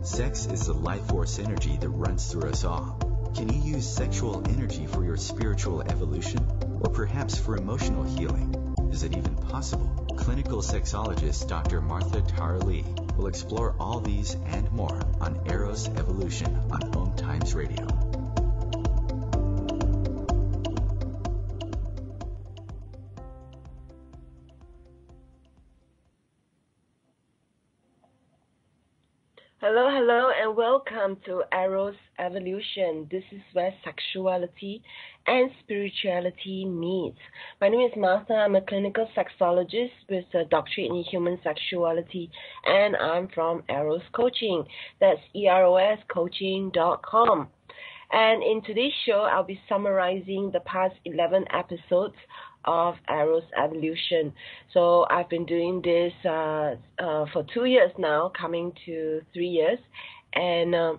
Sex is the life force energy that runs through us all. Can you use sexual energy for your spiritual evolution? Or perhaps for emotional healing? Is it even possible? Clinical sexologist Dr. Martha Tara Lee will explore all these and more on Eros Evolution on Om Times Radio. Hello, and welcome to Eros Evolution. This is where sexuality and spirituality meet. My name is Martha. I'm a clinical sexologist with a doctorate in human sexuality, and I'm from Eros Coaching. That's eroscoaching.com. And in today's show, I'll be summarizing the past 11 episodes of Eros Evolution. So I've been doing this for 2 years now, coming to 3 years. And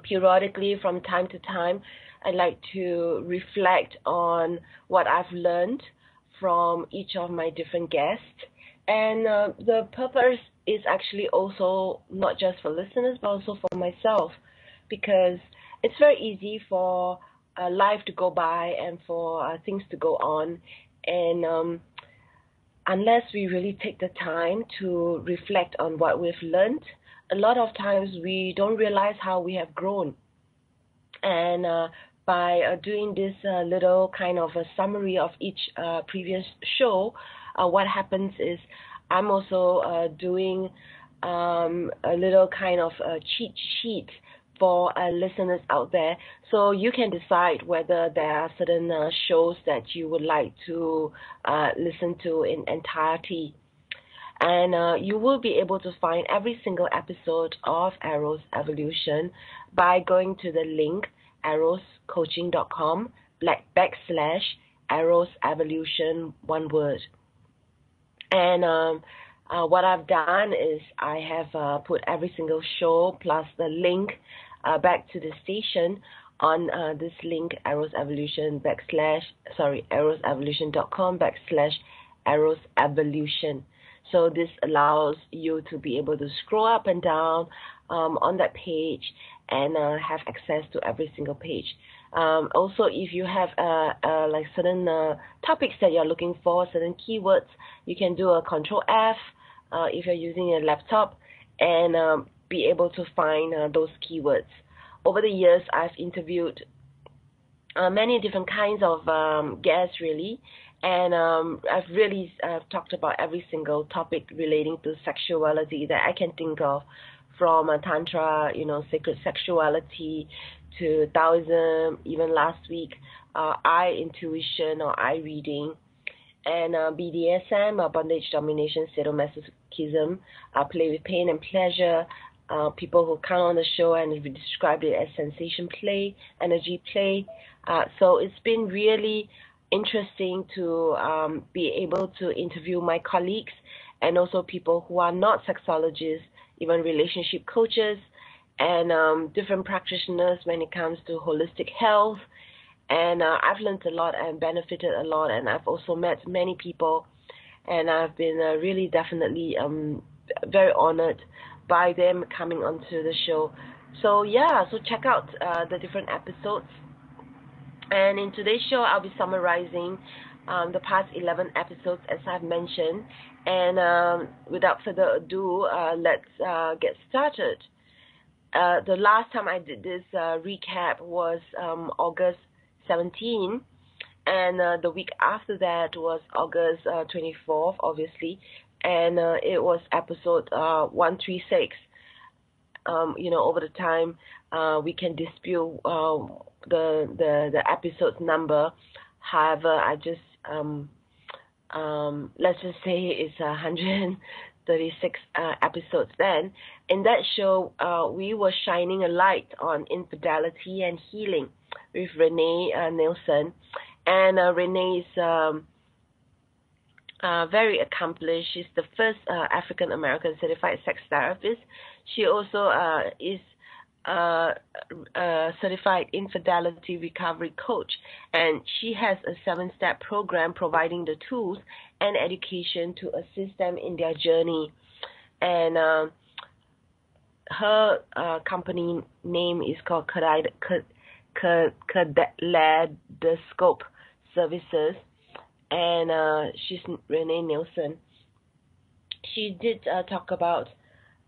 periodically, from time to time, I like to reflect on what I've learned from each of my different guests. And the purpose is actually also not just for listeners, but also for myself, because it's very easy for life to go by and for things to go on, and unless we really take the time to reflect on what we've learned, a lot of times we don't realize how we have grown. And by doing this little kind of a summary of each previous show, what happens is I'm also doing a little kind of cheat sheet for listeners out there, so you can decide whether there are certain shows that you would like to listen to in entirety. And you will be able to find every single episode of Eros Evolution by going to the link eroscoaching.com /Eros Evolution, one word. And what I've done is I have put every single show plus the link back to the station on this link, erosevolution.com /Eros Evolution. So this allows you to be able to scroll up and down on that page and have access to every single page. Also, if you have like certain topics that you're looking for, certain keywords, you can do a Control F if you're using a laptop and be able to find those keywords. Over the years, I've interviewed many different kinds of guests, really, and I've really talked about every single topic relating to sexuality that I can think of, from Tantra, sacred sexuality, to Taoism, even last week, eye intuition or eye reading, and BDSM, bondage, domination, sadomasochism, play with pain and pleasure. People who come on the show and we described it as sensation play, energy play. So it's been really interesting to be able to interview my colleagues and also people who are not sexologists, even relationship coaches and different practitioners when it comes to holistic health. And I've learned a lot and benefited a lot, and I've also met many people, and I've been really definitely very honored by them coming onto the show. So so check out the different episodes. And in today's show, I'll be summarizing the past 11 episodes, as I've mentioned. And without further ado, let's get started. The last time I did this recap was August 17, and the week after that was August 24th, obviously, and it was episode 136. Over the time, we can dispute the episode number. However, I just let's just say it's 136 episodes. Then, in that show, we were shining a light on infidelity and healing with Renee Nielsen, and Renee is very accomplished. She's the first African American certified sex therapist. She also is a certified infidelity recovery coach, and she has a 7-step program providing the tools and education to assist them in their journey. And her company name is called Kaleidoscope Services, and she's Renee Nielsen. She did talk about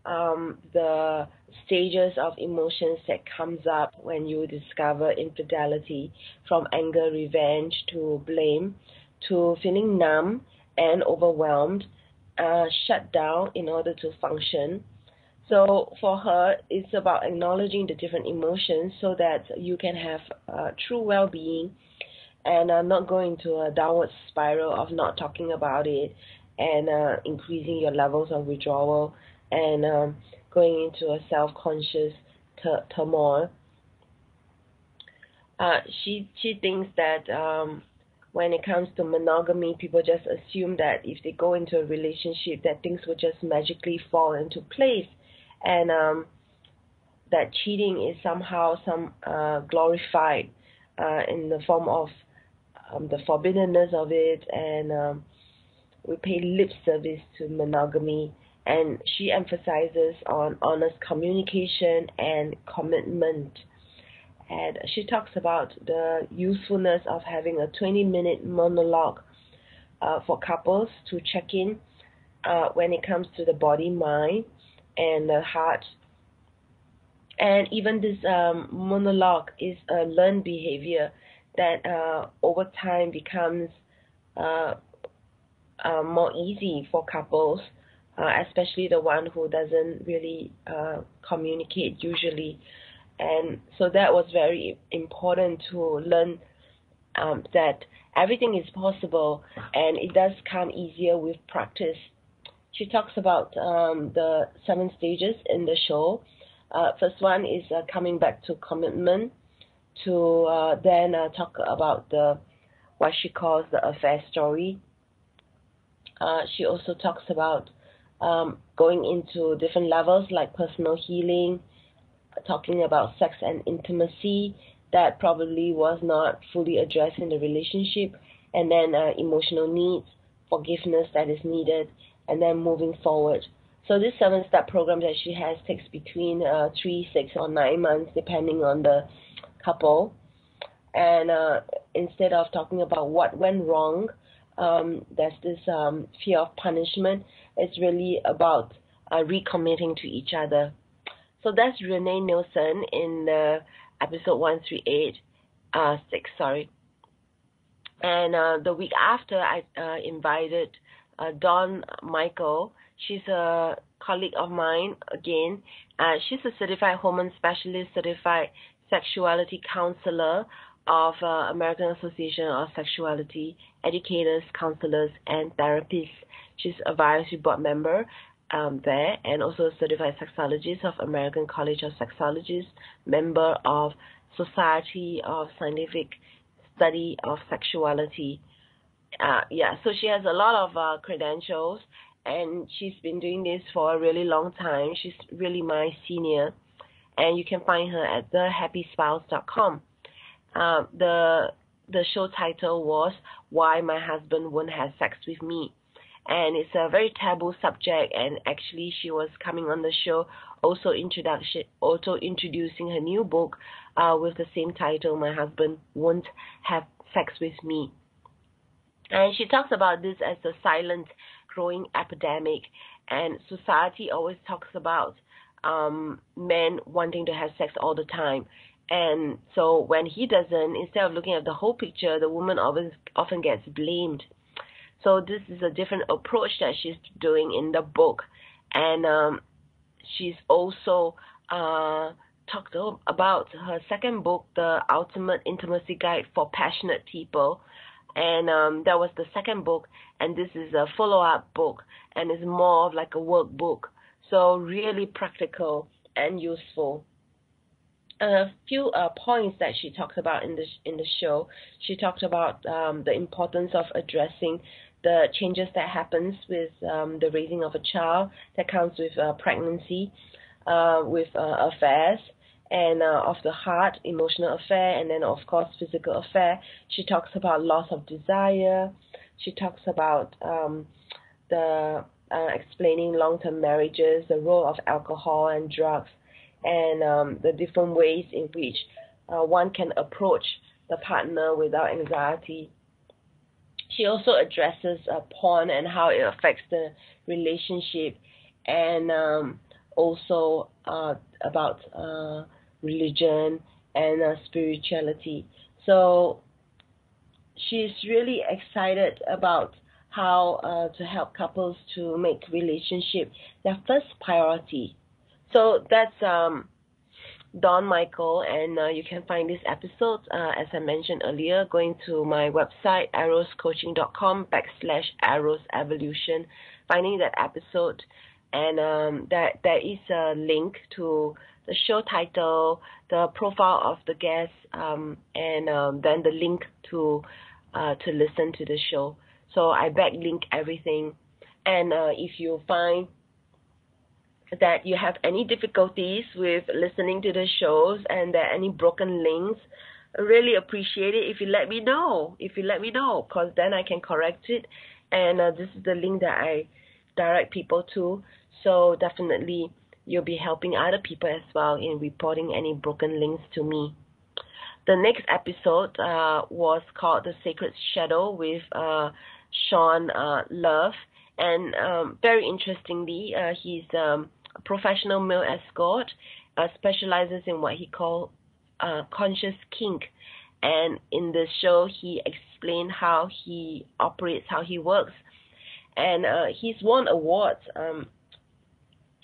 the stages of emotions that comes up when you discover infidelity, from anger, revenge, to blame, to feeling numb and overwhelmed, shut down in order to function. So for her, it's about acknowledging the different emotions so that you can have true well-being and not go into a downward spiral of not talking about it and increasing your levels of withdrawal and going into a self-conscious turmoil. She thinks that when it comes to monogamy, people just assume that if they go into a relationship, that things will just magically fall into place, and that cheating is somehow glorified in the form of the forbiddenness of it, and we pay lip service to monogamy. And she emphasizes on honest communication and commitment. And she talks about the usefulness of having a 20-minute monologue for couples to check in when it comes to the body, mind, and the heart. And even this monologue is a learned behavior that over time becomes more easy for couples, especially the one who doesn't really communicate usually. And so that was very important to learn that everything is possible, and it does come easier with practice. She talks about the 7 stages in the show. First one is coming back to commitment, to then talk about what she calls the affair story. She also talks about going into different levels like personal healing, talking about sex and intimacy that probably was not fully addressed in the relationship, and then emotional needs, forgiveness that is needed, and then moving forward. So this 7-step program that she has takes between 3, 6, or 9 months depending on the couple. And instead of talking about what went wrong, there's this fear of punishment. It's really about recommitting to each other. So that's Renee Nielsen in episode 138, 6. And the week after, I invited Dawn Michael. She's a colleague of mine again. She's a certified hormone specialist, certified sexuality counselor of American Association of Sexuality Educators, Counselors, and Therapists. She's a advisory board member there, and also a certified sexologist of American College of Sexologists, member of Society of Scientific Study of Sexuality. So she has a lot of credentials, and she's been doing this for a really long time. She's really my senior, and you can find her at thehappyspouse.com. The show title was Why My Husband Won't Have Sex With Me, and it's a very taboo subject, and actually she was coming on the show also introducing her new book with the same title, My Husband Won't Have Sex With Me. And she talks about this as a silent growing epidemic, and society always talks about men wanting to have sex all the time. And so when he doesn't, instead of looking at the whole picture, the woman often gets blamed. So this is a different approach that she's doing in the book. And she's also talked about her second book, The Ultimate Intimacy Guide for Passionate People. And that was the second book, and this is a follow-up book, and it's more of like a workbook. So really practical and useful. A few points that she talked about in the show. She talked about the importance of addressing the changes that happens with the raising of a child that comes with pregnancy, with affairs, and of the heart, emotional affair, and then of course physical affair. She talks about loss of desire. She talks about the explaining long-term marriages, the role of alcohol and drugs, and the different ways in which one can approach the partner without anxiety. She also addresses porn and how it affects the relationship, and also about religion and spirituality. So she's really excited about how to help couples to make relationship their first priority. So that's Dawn Michael, and you can find this episode, as I mentioned earlier, going to my website, arrowscoaching.com/arrowsevolution, finding that episode, and there is a link to the show title, the profile of the guest, and then the link to listen to the show. So I backlink everything, and if you find that you have any difficulties with listening to the shows and there are any broken links, I really appreciate it if you let me know. Because then I can correct it. And this is the link that I direct people to. So definitely you'll be helping other people as well in reporting any broken links to me. The next episode was called The Sacred Shadow with Sean Love. And very interestingly, he's a professional male escort, specializes in what he calls conscious kink. And in the show, he explained how he operates, how he works. And he's won awards.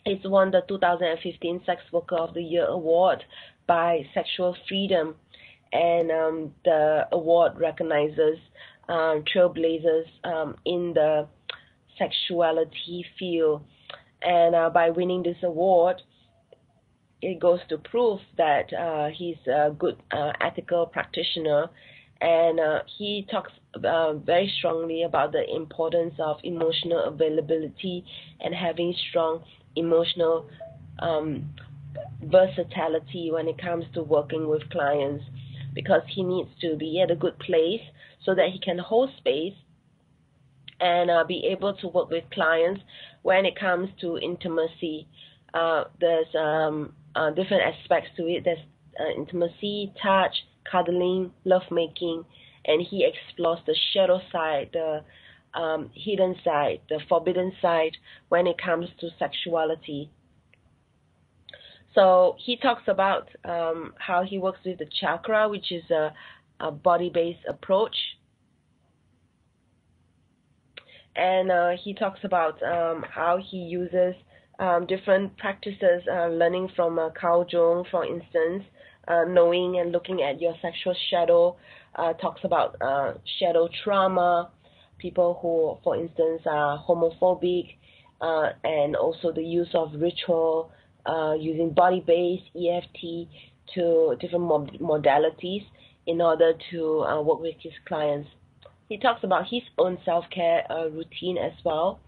He's won the 2015 Sex Worker of the Year award by Sexual Freedom. And the award recognizes trailblazers in the sexuality field. And by winning this award, it goes to prove that he's a good ethical practitioner. And he talks very strongly about the importance of emotional availability and having strong emotional versatility when it comes to working with clients, because he needs to be at a good place so that he can hold space and be able to work with clients when it comes to intimacy. There's different aspects to it. There's intimacy, touch, cuddling, lovemaking, and he explores the shadow side, the hidden side, the forbidden side when it comes to sexuality. So he talks about how he works with the chakra, which is a body-based approach. And he talks about how he uses different practices, learning from Carl Jung, for instance, knowing and looking at your sexual shadow, talks about shadow trauma, people who, for instance, are homophobic, and also the use of ritual, using body-based EFT to different modalities in order to work with his clients. He talks about his own self-care routine as well.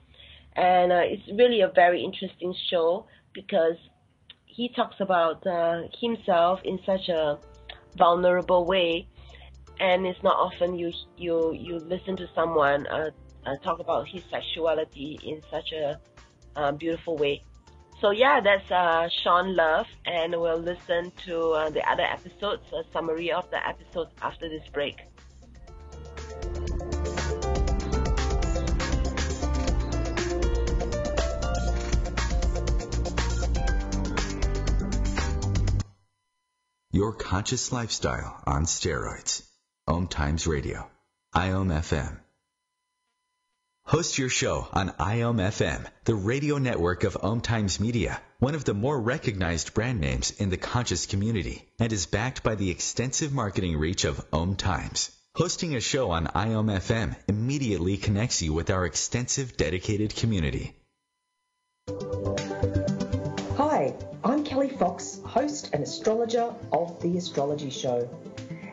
And it's really a very interesting show because he talks about himself in such a vulnerable way. And it's not often you listen to someone talk about his sexuality in such a beautiful way. So yeah, that's Sean Love, and we'll listen to the other episodes, a summary of the episodes after this break. Your conscious lifestyle on steroids. Om Times Radio. IOM FM. Host your show on IOM FM, the radio network of Om Times Media, one of the more recognized brand names in the conscious community, and is backed by the extensive marketing reach of Om Times. Hosting a show on IOM FM immediately connects you with our extensive dedicated community. Hi, I'm Kelly Fox, host and astrologer of The Astrology Show.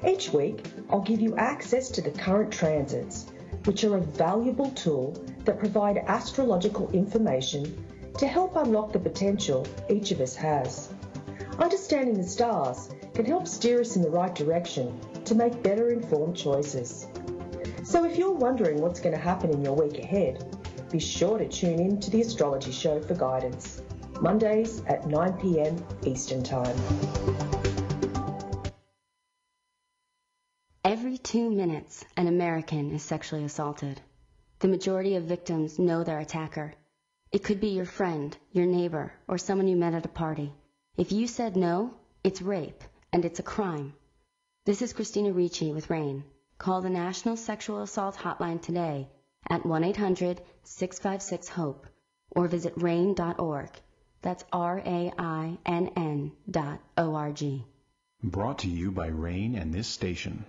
Each week, I'll give you access to the current transits, which are a valuable tool that provide astrological information to help unlock the potential each of us has. Understanding the stars can help steer us in the right direction to make better informed choices. So if you're wondering what's going to happen in your week ahead, be sure to tune in to The Astrology Show for guidance. Mondays at 9 p.m. Eastern Time. Every 2 minutes, an American is sexually assaulted. The majority of victims know their attacker. It could be your friend, your neighbor, or someone you met at a party. If you said no, it's rape, and it's a crime. This is Christina Ricci with RAIN. Call the National Sexual Assault Hotline today at 1-800-656-HOPE or visit RAIN.org. That's RAINN.org. Brought to you by RAIN and this station.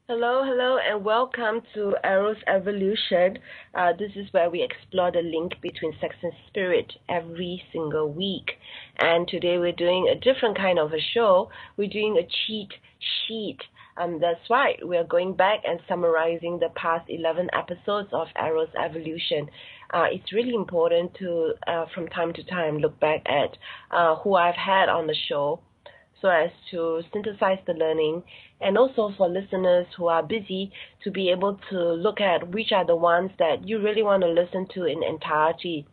Hello, and welcome to Eros Evolution. This is where we explore the link between sex and spirit every single week. And today we're doing a different kind of a show. We're doing a cheat sheet. That's right. We are going back and summarizing the past 11 episodes of Eros Evolution. It's really important to, from time to time, look back at who I've had on the show, so as to synthesize the learning, and also for listeners who are busy to be able to look at which are the ones that you really want to listen to in entirety.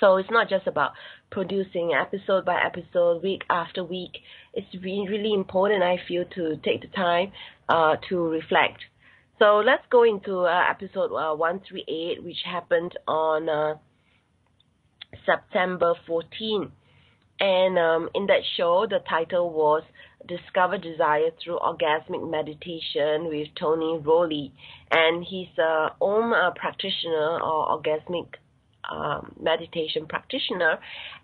So it's not just about producing episode by episode, week after week. It's really important, I feel, to take the time to reflect. So let's go into episode 138, which happened on September 14. And in that show, the title was Discover Desire Through Orgasmic Meditation with Tony Rowley. And he's a Om practitioner or orgasmic meditation practitioner.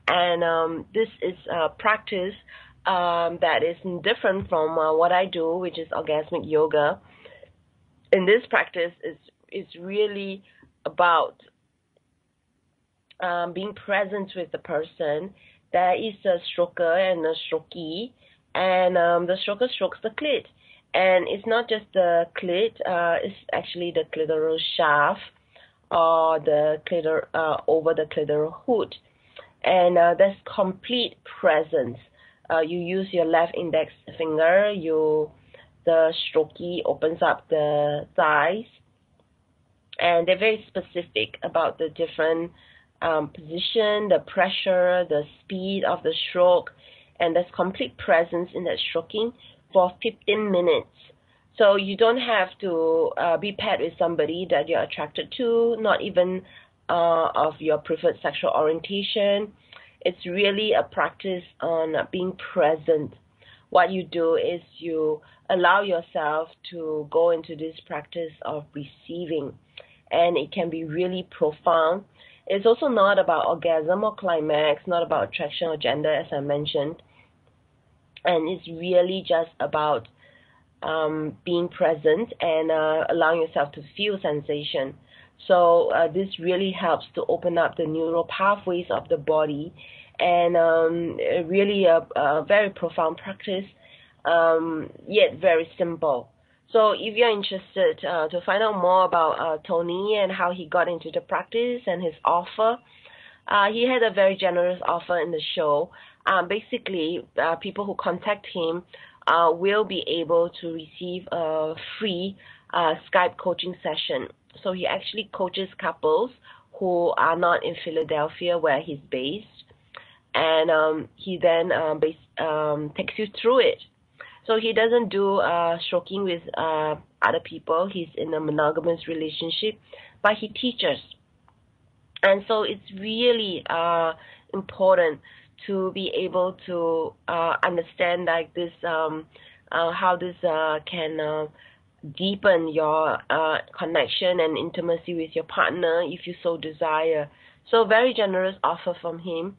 And this is a practice that is different from what I do, which is orgasmic yoga. And this practice is really about being present with the person. There is a stroker and a strokee, and the stroker strokes the clit. And it's not just the clit, it's actually the clitoral shaft or the clitor over the clitoral hood. And there's complete presence. You use your left index finger, the strokee opens up the thighs, and they're very specific about the different position, the pressure, the speed of the stroke, and there's complete presence in that stroking for 15 minutes. So you don't have to be paired with somebody that you're attracted to, not even of your preferred sexual orientation. It's really a practice on being present. What you do is you allow yourself to go into this practice of receiving, and it can be really profound. It's also not about orgasm or climax, not about attraction or gender, as I mentioned. And it's really just about being present and allowing yourself to feel sensation. So this really helps to open up the neural pathways of the body, and really a very profound practice, yet very simple. So if you're interested to find out more about Tony and how he got into the practice and his offer, he had a very generous offer in the show. Basically, people who contact him will be able to receive a free Skype coaching session. So he actually coaches couples who are not in Philadelphia, where he's based, and he then takes you through it. So he doesn't do stroking with other people. He's in a monogamous relationship, but he teaches. And so it's really important to be able to understand like this, how this can deepen your connection and intimacy with your partner if you so desire. So very generous offer from him.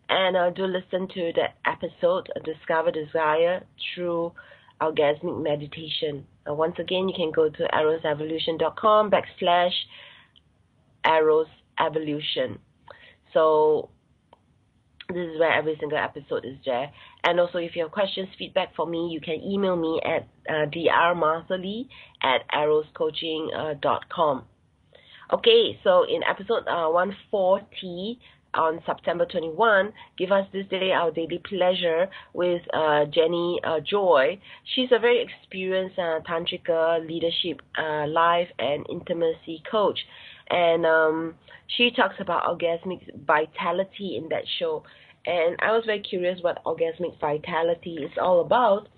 And do listen to the episode, Discover Desire Through Orgasmic Meditation. Once again, you can go to erosevolution.com/erosevolution. So this is where every single episode is there. And also, if you have questions, feedback for me, you can email me at drmarthalee@eroscoaching.com. Okay, so in episode 140, on September 21, Give Us This Day Our Daily Pleasure with Jenny Joy. She's a very experienced tantrika, leadership, life, and intimacy coach. And she talks about orgasmic vitality in that show. And I was very curious what orgasmic vitality is all about.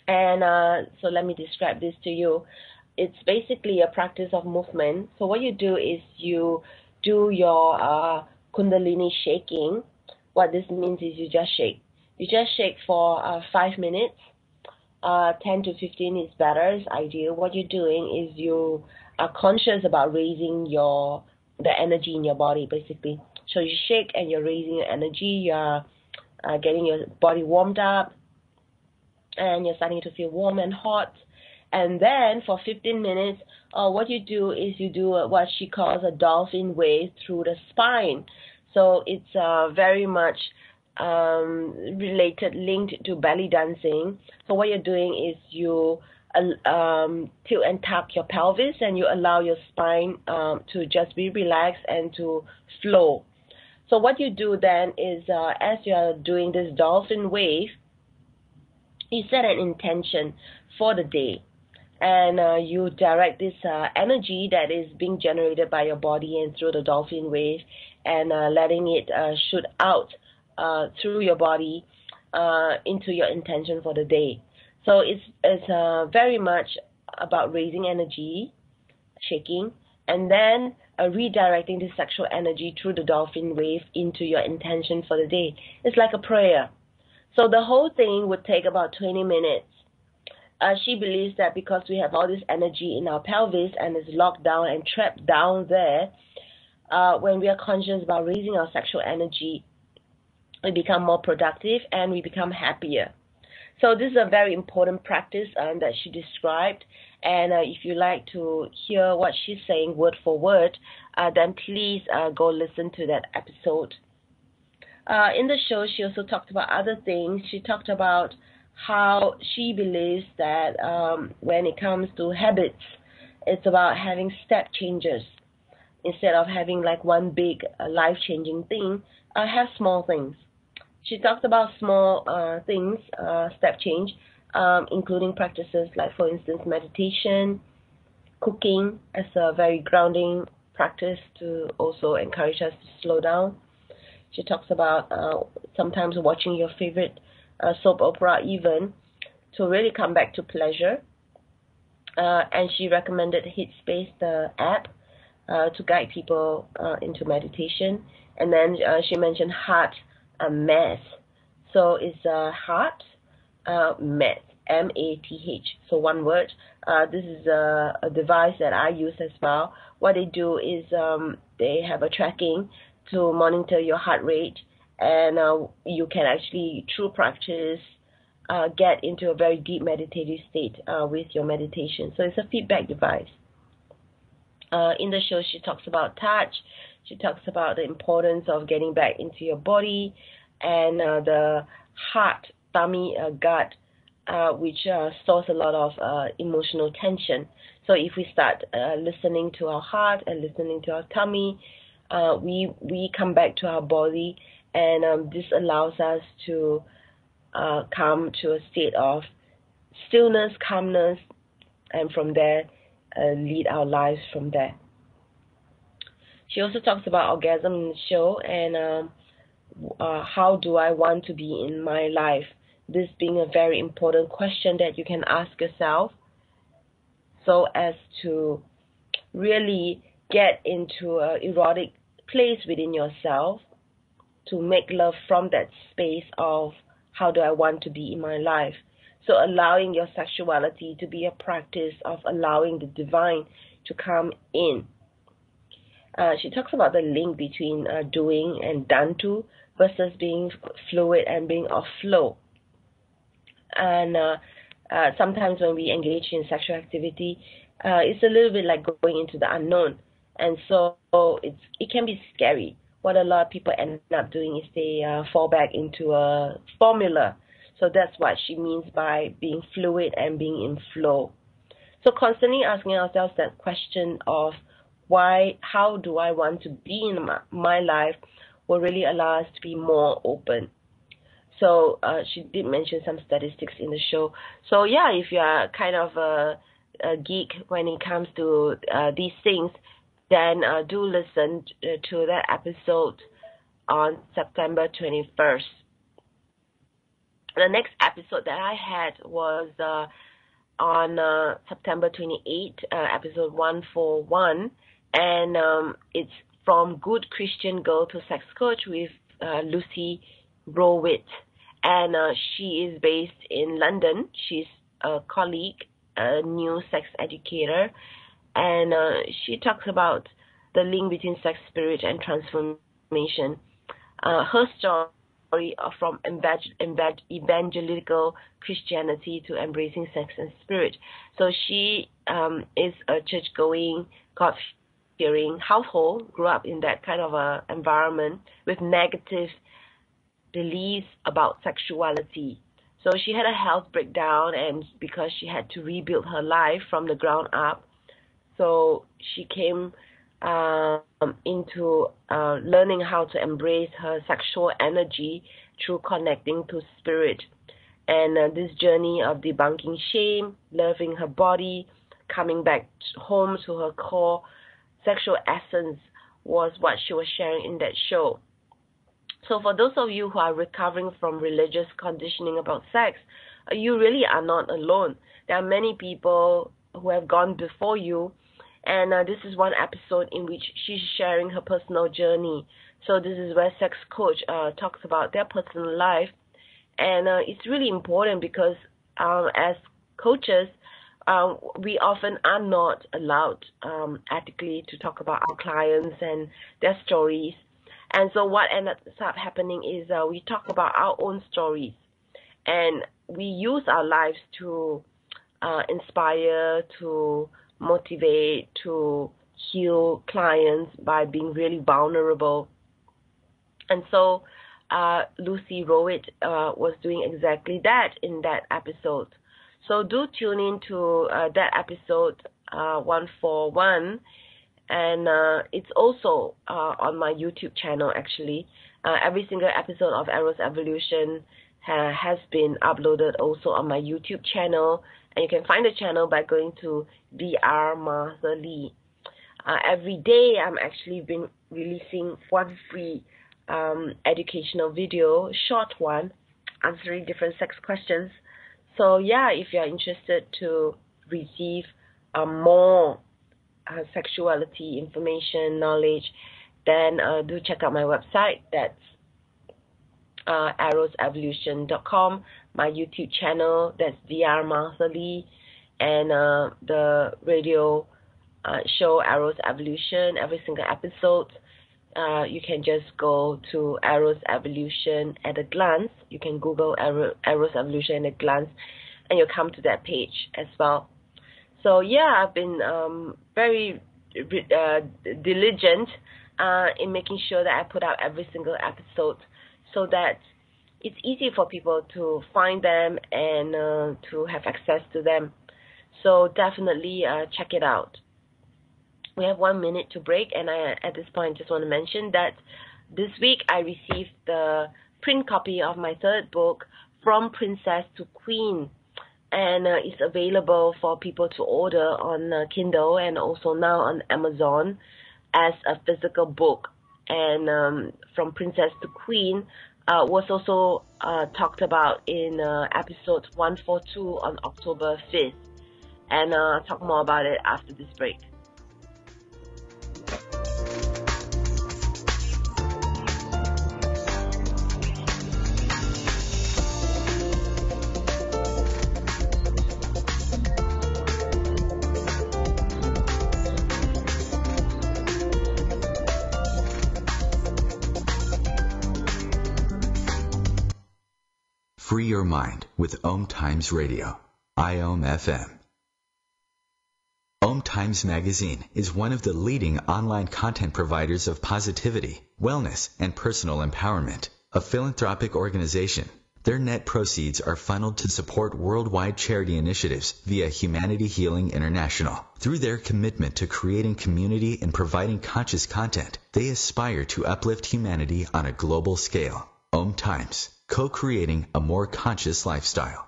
And so let me describe this to you. It's basically a practice of movement. So what you do is you do your Kundalini shaking. What this means is you just shake. You just shake for 5 minutes. 10 to 15 is better, is ideal. What you're doing is you are conscious about raising the energy in your body, basically. So you shake and you're raising your energy. You're getting your body warmed up, and you're starting to feel warm and hot. And then for 15 minutes, what you do is you do what she calls a dolphin wave through the spine. So it's very much linked to belly dancing. So what you're doing is you tilt and tuck your pelvis, and you allow your spine to just be relaxed and to flow. So what you do then is as you are doing this dolphin wave, you set an intention for the day. And you direct this energy that is being generated by your body and through the dolphin wave, and letting it shoot out through your body into your intention for the day. So it's very much about raising energy, shaking, and then redirecting the sexual energy through the dolphin wave into your intention for the day. It's like a prayer. So the whole thing would take about 20 minutes. She believes that because we have all this energy in our pelvis and it's locked down and trapped down there, when we are conscious about raising our sexual energy, we become more productive and we become happier. So this is a very important practice that she described. And if you like to hear what she's saying word for word, then please go listen to that episode. In the show, she also talked about other things. She talked about how she believes that when it comes to habits, it's about having step changes. Instead of having like one big life-changing thing, have small things. She talked about small things, step change, including practices like, for instance, meditation, cooking as a very grounding practice to also encourage us to slow down. She talks about sometimes watching your favorite soap opera even to really come back to pleasure. And she recommended Headspace, the app, to guide people into meditation. And then she mentioned heart math. So it's heart math, M-A-T-H. So one word. This is a device that I use as well. What they do is they have a tracking to monitor your heart rate, and you can actually, through practice, get into a very deep meditative state with your meditation. So it's a feedback device. In the show, she talks about touch. She talks about the importance of getting back into your body, and the heart, tummy, gut, which stores a lot of emotional tension. So if we start listening to our heart and listening to our tummy, we come back to our body, and this allows us to come to a state of stillness, calmness, and from there lead our lives from there. She also talks about orgasm in the show, and how do I want to be in my life? This being a very important question that you can ask yourself, so as to really get into an erotic place within yourself, to make love from that space of how do I want to be in my life. So allowing your sexuality to be a practice of allowing the divine to come in. She talks about the link between doing and done to versus being fluid and being off flow. And sometimes when we engage in sexual activity, it's a little bit like going into the unknown. And so it can be scary. What a lot of people end up doing is they fall back into a formula. So that's what she means by being fluid and being in flow. So constantly asking ourselves that question of how do I want to be in my life? will really allow us to be more open. So she did mention some statistics in the show. So yeah, if you are kind of a geek when it comes to these things, then do listen to that episode on September 21st. The next episode that I had was on September 28th, episode 141, and it's From Good Christian Girl to Sex Coach with Lucy Rowett. And she is based in London. She's a colleague, a new sex educator, and she talks about the link between sex, spirit, and transformation. Her story from evangelical Christianity to embracing sex and spirit. So she is a church-going, God-fearing household, grew up in that kind of a environment with negative beliefs about sexuality. So she had a health breakdown, and because she had to rebuild her life from the ground up, so she came into learning how to embrace her sexual energy through connecting to spirit. And this journey of debunking shame, loving her body, coming back home to her core sexual essence was what she was sharing in that show. So for those of you who are recovering from religious conditioning about sex, you really are not alone. There are many people who have gone before you, and this is one episode in which she's sharing her personal journey. So this is where Sex Coach talks about their personal life, and it's really important because as coaches, we often are not allowed ethically to talk about our clients and their stories. And so what ends up happening is we talk about our own stories, and we use our lives to inspire, to motivate, to heal clients by being really vulnerable. And so Lucy Rowett was doing exactly that in that episode. So do tune in to that episode 141. And it's also on my YouTube channel, actually. Every single episode of Eros Evolution has been uploaded also on my YouTube channel. And you can find the channel by going to Dr. Martha Lee. Every day, I'm actually been releasing one free educational video, short one, answering different sex questions. So yeah, if you're interested to receive more sexuality information, knowledge, then do check out my website. That's arosevolution.com. My YouTube channel, that's Dr. Martha Lee, and the radio show Eros Evolution. Every single episode, you can just go to Eros Evolution at a glance. You can Google Eros Evolution at a glance, and you'll come to that page as well. So yeah, I've been very diligent in making sure that I put out every single episode so that it's easy for people to find them and to have access to them. So definitely check it out. We have 1 minute to break, and I, at this point, just want to mention that this week I received the print copy of my third book, From Princess to Queen, and it's available for people to order on Kindle and also now on Amazon as a physical book. And From Princess to Queen was also talked about in episode 142 on October 5th. And I'll talk more about it after this break. Free your mind with Om Times Radio, IOM FM. Om Times Magazine is one of the leading online content providers of positivity, wellness, and personal empowerment. A philanthropic organization Their net proceeds are funneled to support worldwide charity initiatives via Humanity Healing International. Through their commitment to creating community and providing conscious content, they aspire to uplift humanity on a global scale. Om Times, co-creating a more conscious lifestyle.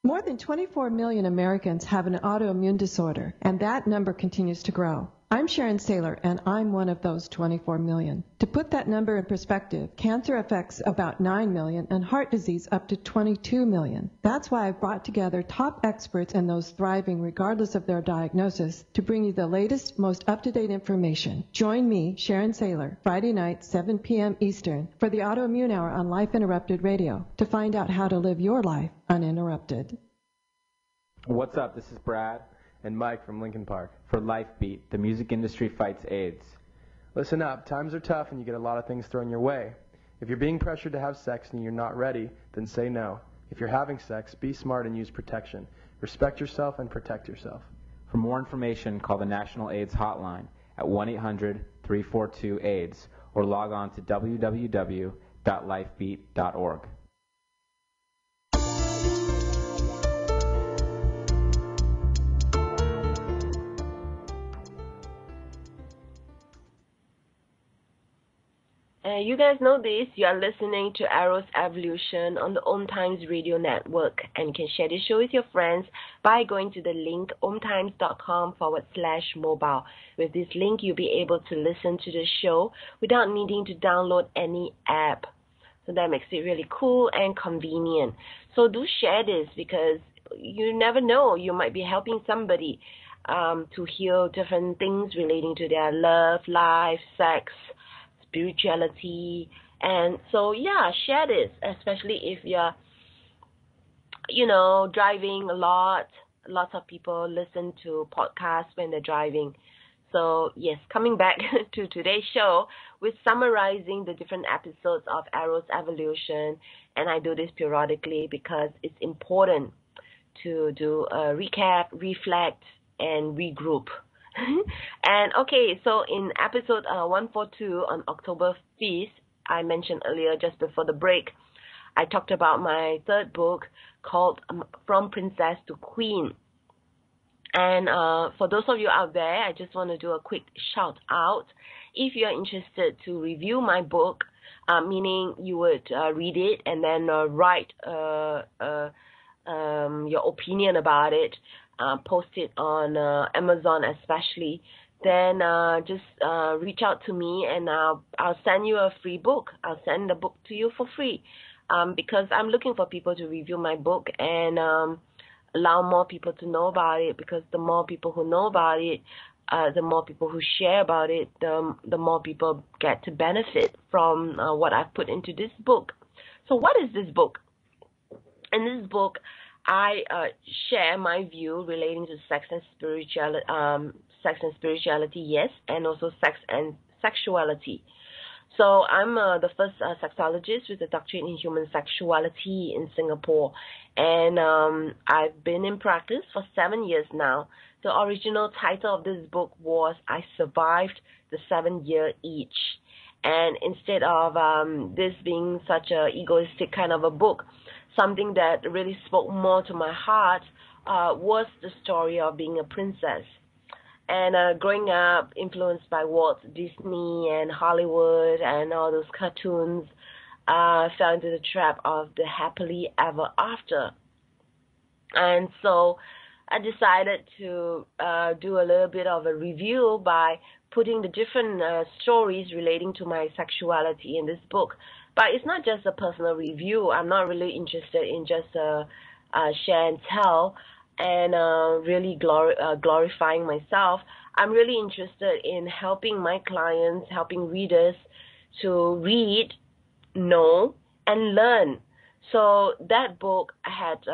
More than 24 million Americans have an autoimmune disorder, and that number continues to grow. I'm Sharon Saylor, and I'm one of those 24 million. To put that number in perspective, cancer affects about 9 million and heart disease up to 22 million. That's why I've brought together top experts and those thriving regardless of their diagnosis to bring you the latest, most up-to-date information. Join me, Sharon Saylor, Friday night, 7 p.m. Eastern, for the Autoimmune Hour on Life Interrupted Radio to find out how to live your life uninterrupted. What's up? This is Brad and Mike from Lincoln Park for LifeBeat, the music industry fights AIDS. Listen up, times are tough and you get a lot of things thrown your way. If you're being pressured to have sex and you're not ready, then say no. If you're having sex, be smart and use protection. Respect yourself and protect yourself. For more information, call the National AIDS Hotline at 1-800-342-AIDS or log on to www.lifebeat.org. You guys know this. You are listening to Arrow's Evolution on the Om Times Radio Network, and you can share this show with your friends by going to the link omtimes.com/mobile. With this link, you'll be able to listen to the show without needing to download any app. So that makes it really cool and convenient. So do share this because you never know. You might be helping somebody to heal different things relating to their love, life, sex, spirituality. And so yeah, share this, especially if you're driving a lot. Lots of people listen to podcasts when they're driving. So yes, coming back to today's show, we're summarizing the different episodes of Arrow's Evolution, and I do this periodically because it's important to do a recap, reflect, and regroup. And okay, so in episode 142 on October 5th, I mentioned earlier just before the break, I talked about my third book called From Princess to Queen. And for those of you out there, I just want to do a quick shout out. If you're interested to review my book, meaning you would read it and then write your opinion about it, post it on Amazon especially, then just reach out to me and I'll send you a free book. I'll send the book to you for free because I'm looking for people to review my book and allow more people to know about it, because the more people who know about it, the more people who share about it, the more people get to benefit from what I've put into this book. So what is this book? In this book, I share my view relating to sex and spirituality, yes, and also sex and sexuality. So I'm the first sexologist with a doctorate in human sexuality in Singapore, and I've been in practice for 7 years now. The original title of this book was I Survived the 7-Year Itch, and instead of this being such a egoistic kind of a book, something that really spoke more to my heart was the story of being a princess. And growing up, influenced by Walt Disney and Hollywood and all those cartoons, fell into the trap of the happily ever after. And so I decided to do a little bit of a review by putting the different stories relating to my sexuality in this book. But it's not just a personal review. I'm not really interested in just share and tell and really glorifying myself. I'm really interested in helping my clients, helping readers to read, know, and learn. So that book had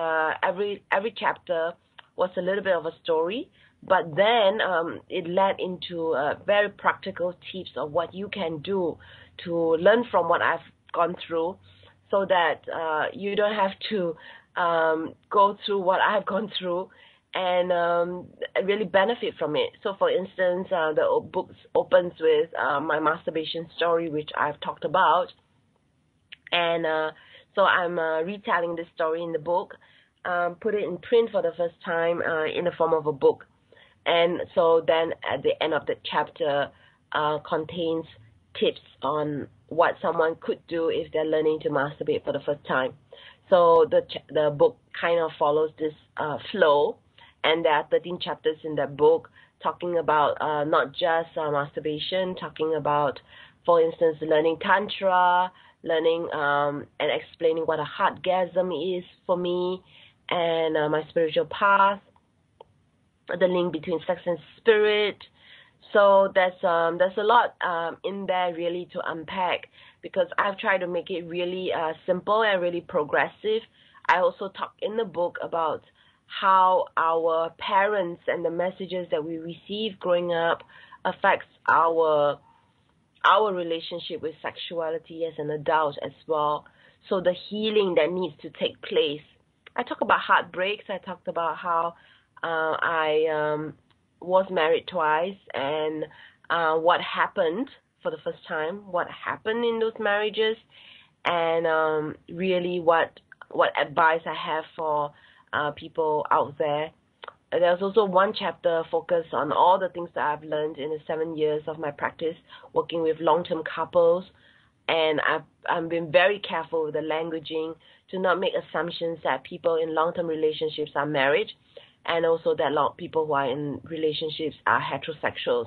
every chapter was a little bit of a story, but then it led into very practical tips of what you can do to learn from what I've gone through, so that you don't have to go through what I've gone through and really benefit from it. So for instance, the book opens with my masturbation story, which I've talked about, and so So I'm retelling this story in the book, put it in print for the first time in the form of a book. And so then at the end of the chapter contains tips on what someone could do if they're learning to masturbate for the first time. So the book kind of follows this flow, and there are 13 chapters in that book talking about not just masturbation, talking about, for instance, learning Tantra, learning and explaining what a heartgasm is for me, and my spiritual path, the link between sex and spirit. So there's a lot in there really to unpack, because I've tried to make it really simple and really progressive. I also talk in the book about how our parents and the messages that we receive growing up affects our relationship with sexuality as an adult as well. So the healing that needs to take place. I talk about heartbreaks. I talked about how I was married twice, and what happened for the first time, what happened in those marriages, and really what advice I have for people out there. There's also one chapter focused on all the things that I've learned in the 7 years of my practice working with long-term couples, and I've been very careful with the languaging to not make assumptions that people in long-term relationships are married, and also that a lot of people who are in relationships are heterosexuals.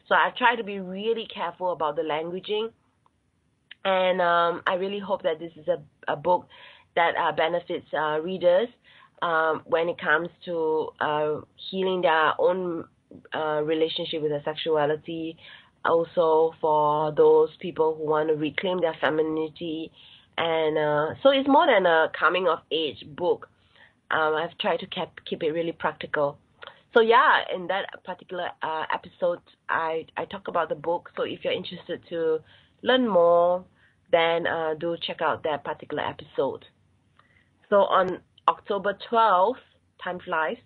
So I try to be really careful about the languaging, and I really hope that this is a book that benefits readers when it comes to healing their own relationship with their sexuality, also for those people who want to reclaim their femininity. And so it's more than a coming-of-age book. I've tried to keep it really practical. So yeah, in that particular episode, I talk about the book. So if you're interested to learn more, then do check out that particular episode. So on October 12th, time flies,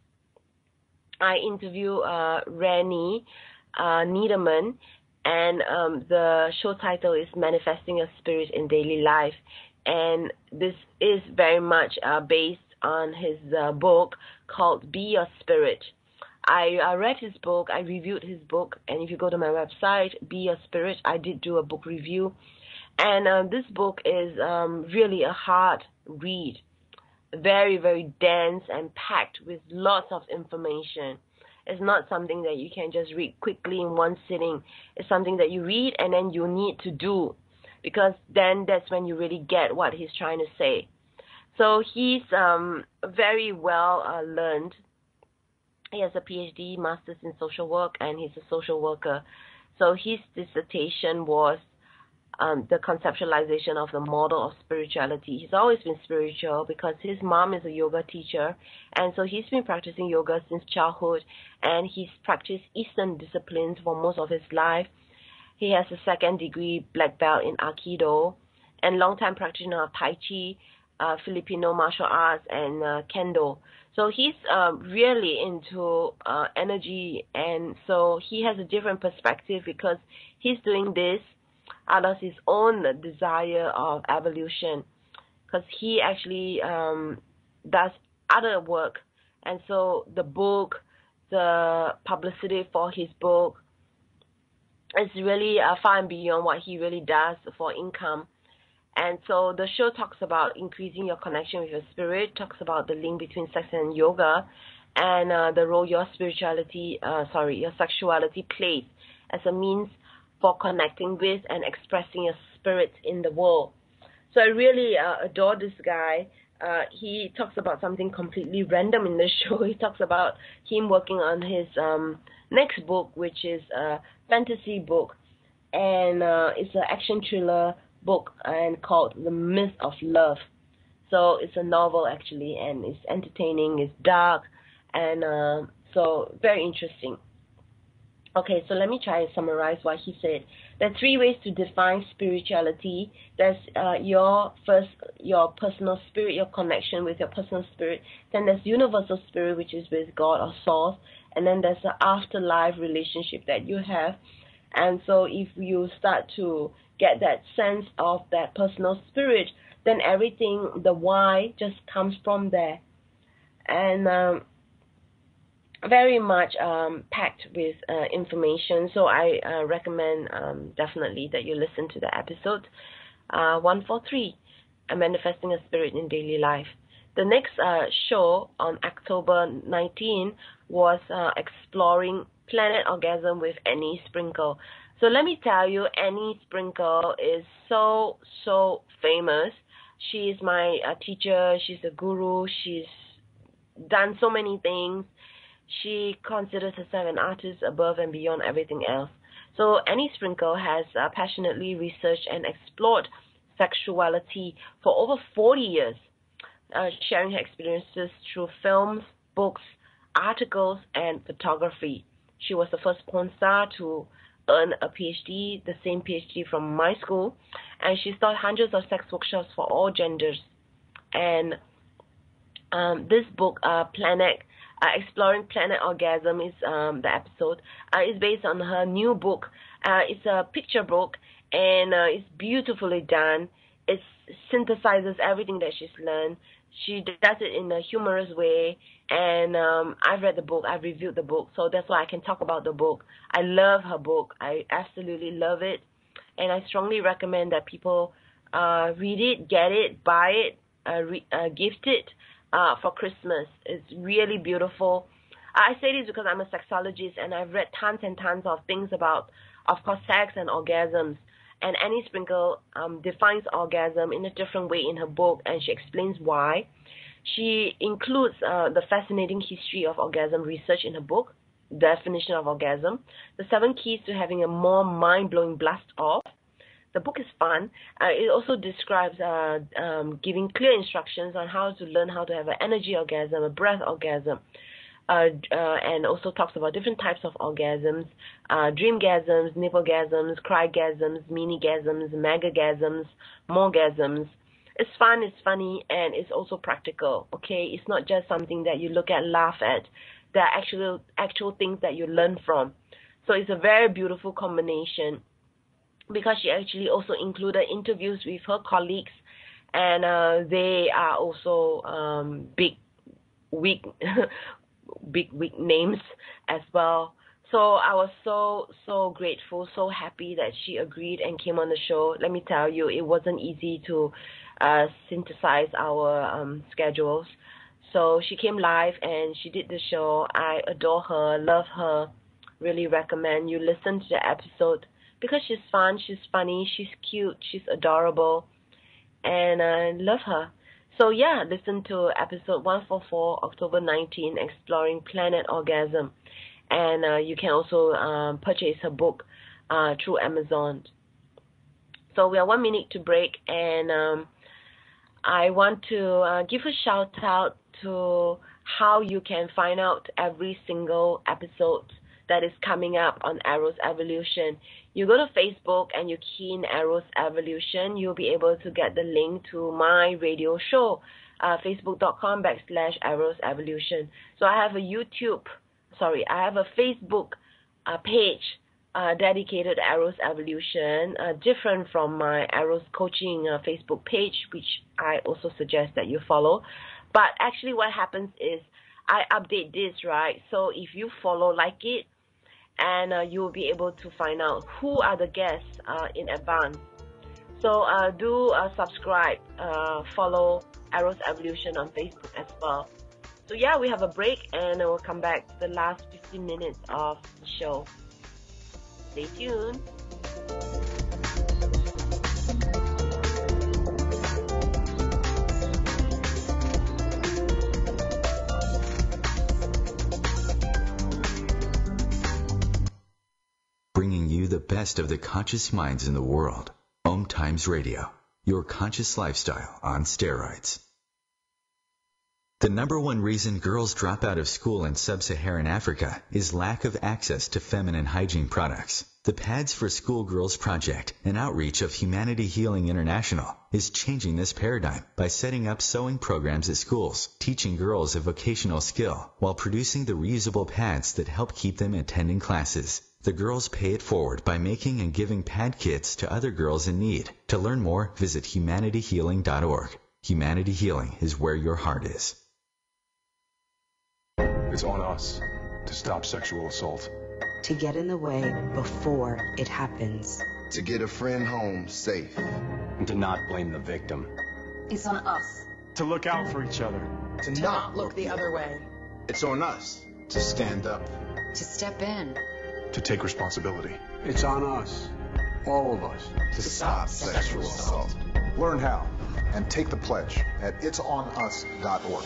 I interview Rennie Niederman, and the show title is Manifesting Your Spirit in Daily Life. And this is very much based on his book called Be Your Spirit. I read his book, I reviewed his book, and if you go to my website, Be Your Spirit, I did do a book review. And this book is really a hard read, very, very dense and packed with lots of information. It's not something that you can just read quickly in one sitting. It's something that you read and then you need to do, because then that's when you really get what he's trying to say. So he's very well learned. He has a PhD, Master's in Social Work, and he's a social worker. So his dissertation was the conceptualization of the model of spirituality. He's always been spiritual because his mom is a yoga teacher, and so he's been practicing yoga since childhood, and he's practiced Eastern disciplines for most of his life. He has a second-degree black belt in Aikido and long-time practitioner of Tai Chi, Filipino martial arts, and Kendo. So he's really into energy, and so he has a different perspective because he's doing this out of his own desire of evolution, because he actually does other work. And so the book, the publicity for his book is really far and beyond what he really does for income. And so the show talks about increasing your connection with your spirit, talks about the link between sex and yoga, and the role your sexuality plays as a means for connecting with and expressing your spirit in the world. So I really adore this guy. He talks about something completely random in the show. He talks about him working on his next book, which is a fantasy book, and it's an action thriller book and called The Myth of Love. So it's a novel actually, and it's entertaining, it's dark, and so very interesting. Okay, so let me try and summarize what he said. There are 3 ways to define spirituality. There's your personal spirit, your connection with your personal spirit. Then there's universal spirit, which is with God or source. And then there's the afterlife relationship that you have. And so if you start to get that sense of that personal spirit, then everything, the why, just comes from there. And very much packed with information. So I recommend definitely that you listen to the episode 143, Manifesting a Spirit in Daily Life. The next show on October 19 was Exploring Planet Orgasm with Annie Sprinkle. So let me tell you, Annie Sprinkle is so famous. She is my teacher. She's a guru. She's done so many things. She considers herself an artist above and beyond everything else. So Annie Sprinkle has passionately researched and explored sexuality for over 40 years, sharing her experiences through films, books, articles, and photography. She was the first porn star to earn a PhD, the same PhD from my school, and she's taught hundreds of sex workshops for all genders. And this book, Exploring Planet Orgasm, is the episode. Is based on her new book. It's a picture book, and it's beautifully done. It synthesizes everything that she's learned. She does it in a humorous way, and I've read the book, I've reviewed the book, so that's why I can talk about the book. I love her book. I absolutely love it, and I strongly recommend that people read it, get it, buy it, gift it for Christmas. It's really beautiful. I say this because I'm a sexologist, and I've read tons and tons of things about, of course, sex and orgasms. And Annie Sprinkle defines orgasm in a different way in her book, and she explains why. She includes the fascinating history of orgasm research in her book, Definition of Orgasm, the 7 keys to having a more mind-blowing blast off. The book is fun. It also describes giving clear instructions on how to learn how to have an energy orgasm, a breath orgasm, and also talks about different types of orgasms, dreamgasms, nipplegasms, crygasms, minigasms, megagasms, moregasms. It's fun, it's funny, and it's also practical, okay? It's not just something that you look at, laugh at. There are actual things that you learn from. So it's a very beautiful combination, because she actually also included interviews with her colleagues, and they are also big wig names as well. So I was so grateful, so happy that she agreed and came on the show. Let me tell you, it wasn't easy to synthesize our schedules. So she came live and she did the show. I adore her, love her, really recommend you listen to the episode, because she's fun, she's funny, she's cute, she's adorable, and I love her. So yeah, listen to episode 144, October 19, Exploring Planet Orgasm. And you can also purchase her book through Amazon. So we are 1 minute to break, and I want to give a shout out to how you can find out every single episode that is coming up on Eros Evolution. You go to Facebook and you key in Eros Evolution, you'll be able to get the link to my radio show, facebook.com/Eros Evolution. So I have a Facebook page dedicated to Eros Evolution, different from my Eros Coaching Facebook page, which I also suggest that you follow. But actually what happens is I update this, right? So if you follow, like it, and you'll be able to find out who are the guests in advance. So do subscribe, follow Eros Evolution on Facebook as well. So yeah, we have a break, and we'll come back to the last 15 minutes of the show. Stay tuned. Bringing you the best of the conscious minds in the world. Om Times Radio, your conscious lifestyle on steroids. The number one reason girls drop out of school in sub-Saharan Africa is lack of access to feminine hygiene products. The Pads for Schoolgirls Project, an outreach of Humanity Healing International, is changing this paradigm by setting up sewing programs at schools, teaching girls a vocational skill, while producing the reusable pads that help keep them attending classes. The girls pay it forward by making and giving pad kits to other girls in need. To learn more, visit humanityhealing.org. Humanity Healing is where your heart is. It's on us to stop sexual assault. To get in the way before it happens. To get a friend home safe. And to not blame the victim. It's on us. To look out for each other. To not look the other way. It's on us to stand up. To step in. To take responsibility. It's on us, all of us, to stop sexual assault. Learn how and take the pledge at itsonus.org.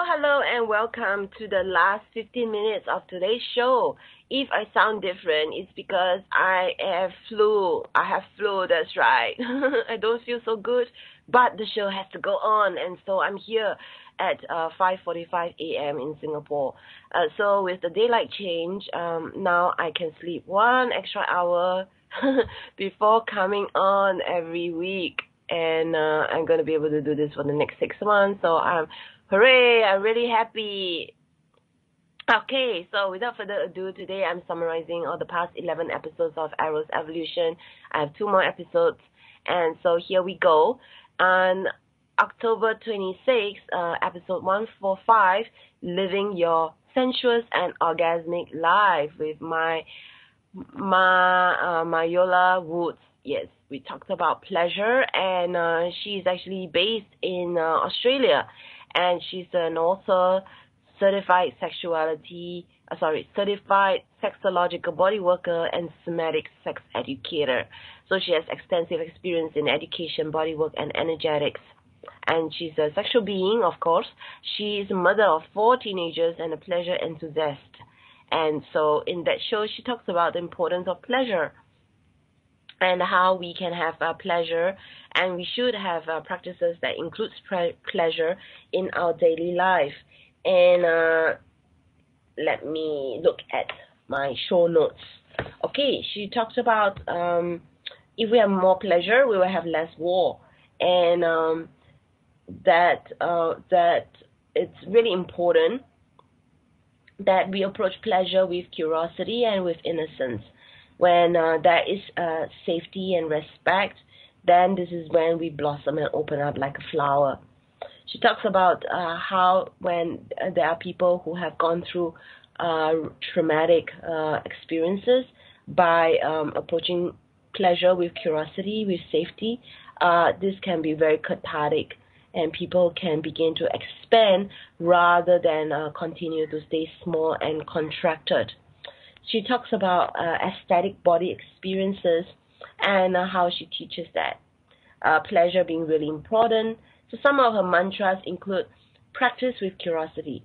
Hello, and welcome to the last 15 minutes of today's show. If I sound different, it's because I have flu. That's right. I don't feel so good, but the show has to go on, and so I'm here at 5:45 a.m. in Singapore. So with the daylight change, now I can sleep 1 extra hour before coming on every week, and I'm going to be able to do this for the next 6 months, so hooray, I'm really happy. Okay, so without further ado, today I'm summarizing all the past 11 episodes of Arrow's Evolution. I have 2 more episodes, and so here we go. On October 26th, episode 145, Living Your Sensuous and Orgasmic Life with Mayola Woods. Yes, we talked about pleasure, and she's actually based in Australia. And she's an author, certified sexological body worker, and somatic sex educator. So she has extensive experience in education, bodywork, and energetics. And she's a sexual being, of course. She is a mother of 4 teenagers and a pleasure enthusiast. And so in that show, she talks about the importance of pleasure and how we can have pleasure, and we should have practices that includes pleasure in our daily life. And let me look at my show notes. Okay, she talks about if we have more pleasure, we will have less war, and that it's really important that we approach pleasure with curiosity and with innocence. When there is safety and respect, then this is when we blossom and open up like a flower. She talks about how when there are people who have gone through traumatic experiences, by approaching pleasure with curiosity, with safety, this can be very cathartic, and people can begin to expand rather than continue to stay small and contracted. She talks about aesthetic body experiences and how she teaches that. Pleasure being really important. So some of her mantras include practice with curiosity.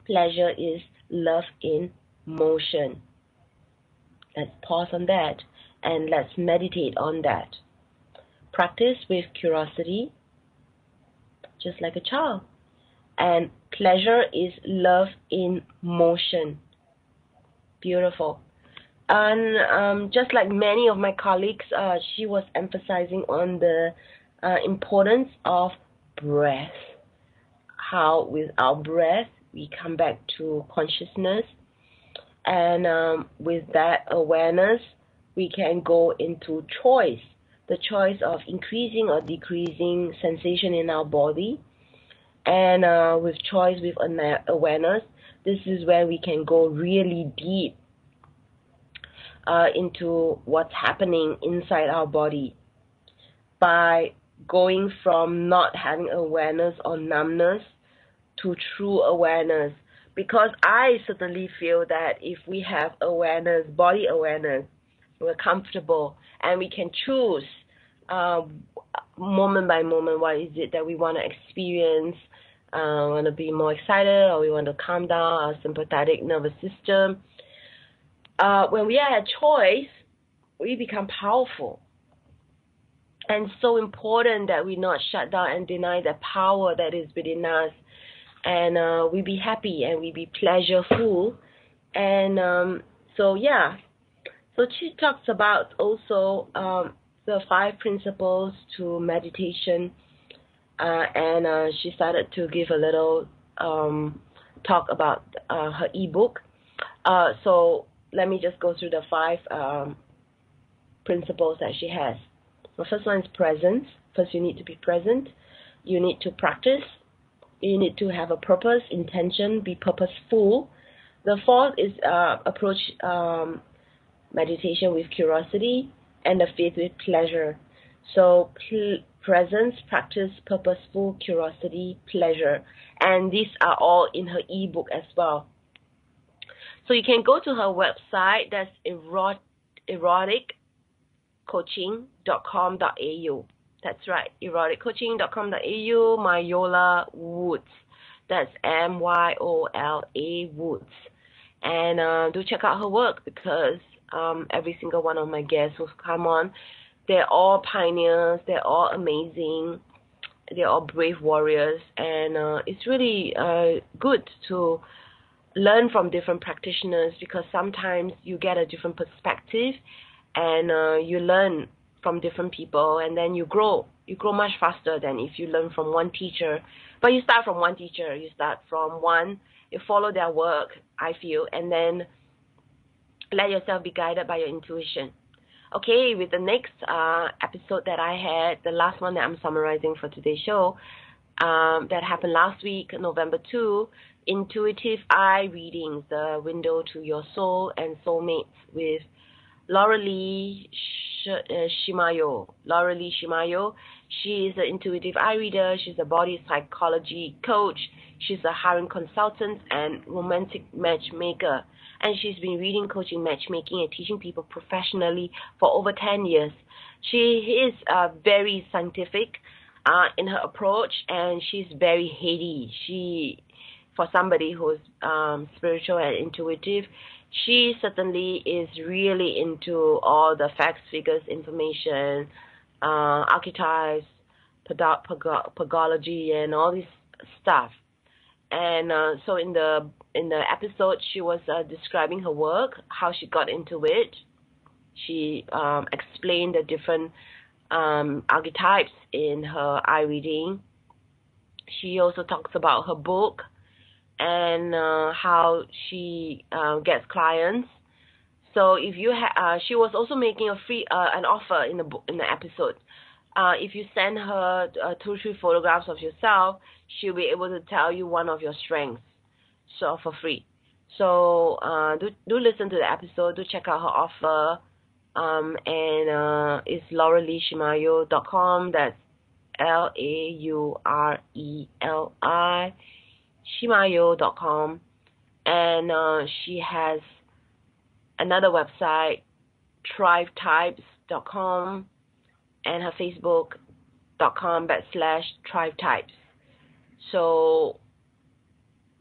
Pleasure is love in motion. Let's pause on that and let's meditate on that. Practice with curiosity, just like a child. And pleasure is love in motion. Beautiful. And just like many of my colleagues, she was emphasizing on the importance of breath. How with our breath we come back to consciousness, and with that awareness we can go into choice. The choice of increasing or decreasing sensation in our body, and with choice, with awareness, this is where we can go really deep into what's happening inside our body, by going from not having awareness or numbness to true awareness. Because I certainly feel that if we have awareness, body awareness, we're comfortable and we can choose moment by moment what is it that we want to experience. Want to be more excited, or we want to calm down our sympathetic nervous system. When we are at choice, we become powerful. And so important that we not shut down and deny the power that is within us. And we be happy and we be pleasureful. And so So she talks about also the 5 principles to meditation, and she started to give a little talk about her ebook. So let me just go through the 5 principles that she has. The first one is presence. First, you need to be present. You need to practice. You need to have a purpose, intention, be purposeful. The 4th is approach meditation with curiosity, and the 5th with pleasure. So presence, practice, purposeful, curiosity, pleasure. And these are all in her ebook as well. So you can go to her website. That's eroticcoaching.com.au. That's right, eroticcoaching.com.au, Myola Woods. That's Myola Woods. And do check out her work, because every single one of my guests who come on, they're all pioneers, they're all amazing, they're all brave warriors, and it's really good to learn from different practitioners, because sometimes you get a different perspective, and you learn from different people, and then you grow much faster than if you learn from one teacher. But you start from one teacher, you follow their work, I feel, and then let yourself be guided by your intuition. Okay, with the next episode that I had, the last one that I'm summarizing for today's show, that happened last week, November 2, Intuitive Eye Readings, the window to your soul and soulmates, with Lauralee Shimayo. Lauralee Shimayo. She is an intuitive eye reader. She's a body psychology coach. She's a hiring consultant and romantic matchmaker. And she's been reading, coaching, matchmaking, and teaching people professionally for over 10 years. She is very scientific in her approach, and she's very heady. For somebody who's spiritual and intuitive, she certainly is really into all the facts, figures, information, archetypes, pagology, and all this stuff. And so in the episode, she was describing her work, how she got into it. She explained the different archetypes in her eye reading. She also talks about her book and how she gets clients. So if you she was also making a free an offer in the episode. If you send her 2-3 photographs of yourself, she'll be able to tell you one of your strengths, so for free. So do listen to the episode. Do check out her offer. And it's lauraleeshimayo.com. That's LAURELI Shimayo.com. And she has another website, thrivetypes.com, and her facebook.com/thrivetypes. So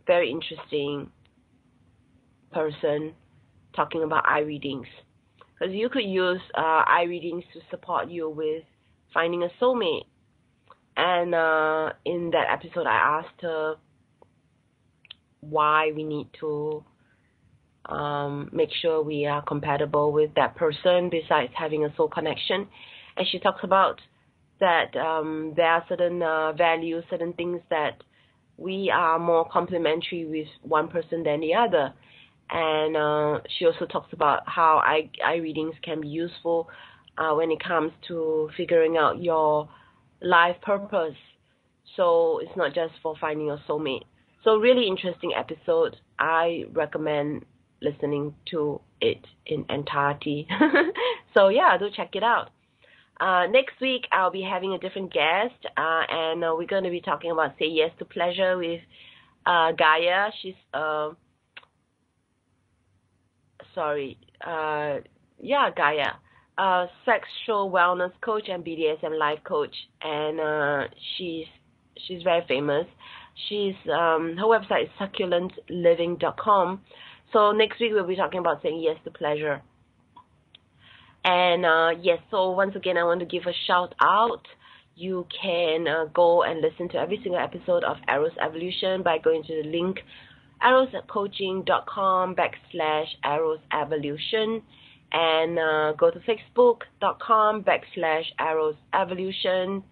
very interesting person talking about eye readings, because you could use eye readings to support you with finding a soulmate. And in that episode, I asked her why we need to make sure we are compatible with that person besides having a soul connection. And she talks about that there are certain values, certain things that we are more complementary with one person than the other. And she also talks about how eye readings can be useful when it comes to figuring out your life purpose. So it's not just for finding a soulmate. So really interesting episode. I recommend listening to it in entirety. So yeah, do check it out. Next week, I'll be having a different guest, and we're going to be talking about Say Yes to Pleasure with Gaia. She's Gaia, sexual wellness coach and BDSM life coach, and she's very famous. She's her website is succulentliving.com. So next week we'll be talking about saying yes to pleasure. And yes, so once again I want to give a shout out. You can go and listen to every single episode of Eros Evolution by going to the link eroscoaching.com/Eros Evolution. And go to facebook.com/arrowsevolution,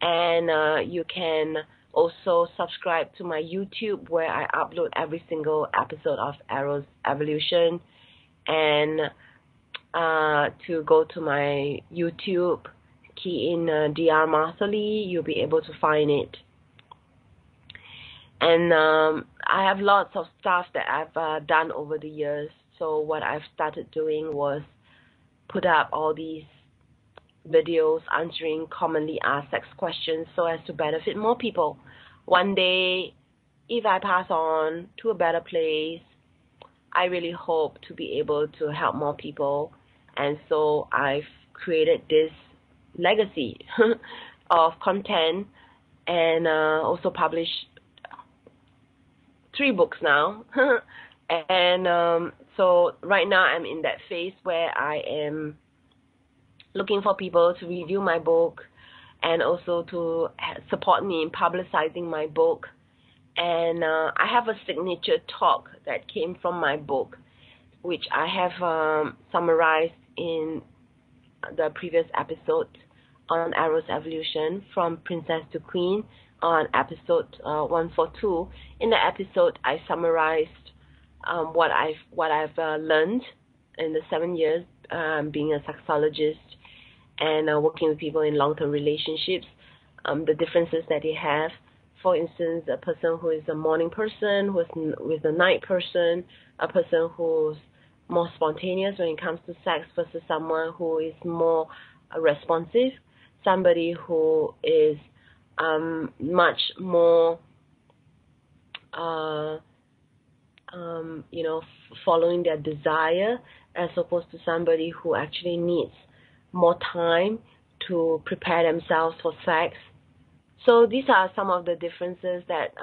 and you can also subscribe to my YouTube, where I upload every single episode of Arrow's Evolution. And to go to my YouTube, key in Dr. Martha Lee, you'll be able to find it. And I have lots of stuff that I've done over the years. So what I've started doing was put up all these videos answering commonly asked sex questions so as to benefit more people. One day, if I pass on to a better place, I really hope to be able to help more people. And so I've created this legacy of content, and also published 3 books now. And so right now I'm in that phase where I am looking for people to review my book and also to support me in publicizing my book. And I have a signature talk that came from my book, which I have summarized in the previous episode on Arrow's Evolution, from Princess to Queen, on episode 142. In the episode, I summarized what I've learned in the 7 years being a sexologist and working with people in long-term relationships, the differences that they have. For instance, a person who is a morning person, who is a night person, a person who's more spontaneous when it comes to sex versus someone who is more responsive, somebody who is much more following their desire, as opposed to somebody who actually needs more time to prepare themselves for sex. So these are some of the differences that